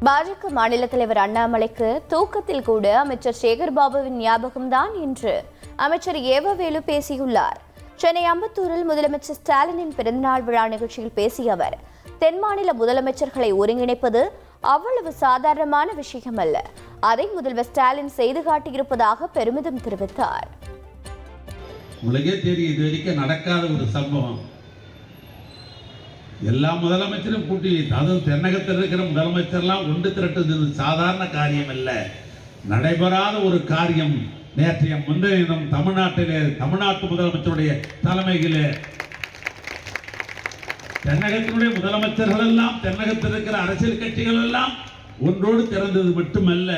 பாஜக மாநில தலைவர் அண்ணாமலைக்கு தூக்கத்தில் கூட அமைச்சர் சேகர்பாபுவின் ஞாபகம்தான் என்று அமைச்சர் ஏவவேலு பேசியுள்ளார். சென்னை அம்பத்தூரில் முதலமைச்சர் ஸ்டாலினின் பிறந்தநாள் விழா நிகழ்ச்சியில் பேசிய அவர், தென் மாநில முதலமைச்சர்களை ஒருங்கிணைப்பது அவ்வளவு சாதாரணமான விஷயம் அல்ல, அதை முதல்வர் ஸ்டாலின் செய்து காட்டியிருப்பதாக பெருமிதம் தெரிவித்தார். உங்களுக்கே தெரியும், இது வரைக்கும் நடக்காத ஒரு சம்பவம். எல்லா முதலமைச்சரும் கூட்டி, அதுவும் தென்னகத்தில் இருக்கிற முதலமைச்சர்லாம் ஒன்று திரட்டுது சாதாரண காரியம் அல்ல, நடைபெறாத ஒரு காரியம். நேற்றைய முந்தைய தினம் தமிழ்நாட்டு முதலமைச்சருடைய தலைமையிலே தென்னகத்தினுடைய முதலமைச்சர்கள் எல்லாம், தென்னகத்தில் இருக்கிற அரசியல் கட்சிகள் எல்லாம் ஒன்றோடு திறந்தது மட்டுமல்ல,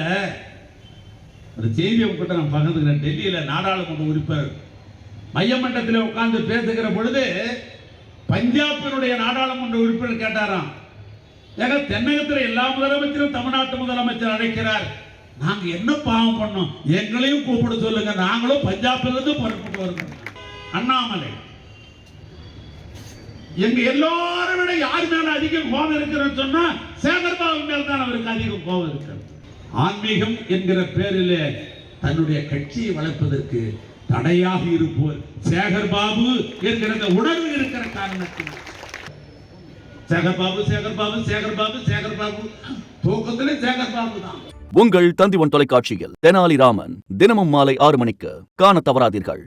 ஒரு செய்தியை உங்ககிட்ட நான் பகிர்ந்துக்கிறேன். டெல்லியில் நாடாளுமன்ற உறுப்பினர் மையமண்டலத்தில் உட்கார்ந்து பேசுகிற பொழுது பஞ்சாபினுடைய நாடாளுமன்ற உறுப்பினர் கேட்டாராம், ஏங்க தென்னகத்தில் எல்லா முதலமைச்சரும் தமிழ்நாட்டு முதலமைச்சர் அழைக்கிறார், நாங்க என்ன பாவம் பண்ணோம், எங்களையும் கூப்பிட சொல்லுங்க, நாங்களும் பஞ்சாபிலிருந்து புறப்பட்டு வருகிறோம். அண்ணாமலை, எங்க எல்லாரும் விட யார் மேல அதிகம் கோபம் இருக்கிறது சொன்னா சேகர்பாபு மேல் தான் அவருக்கு அதிகம் கோபம் இருக்கிறது. ஆன்மீகம் என்கிற பேரிலே தன்னுடைய கட்சியை வளர்ப்பதற்கு தடையாக இருப்போர் சேகர்பாபு என்கிற உணர்வு இருக்கிற காரணத்தில் சேகர்பாபு சேகர்பாபு சேகர்பாபு சேகர்பாபு தூக்கத்திலே சேகர்பாபு தான். உங்கள் தந்திவன் தொலைக்காட்சியில் தெனாலிராமன் தினமும் மாலை 6 மணிக்கு காண தவறாதீர்கள்.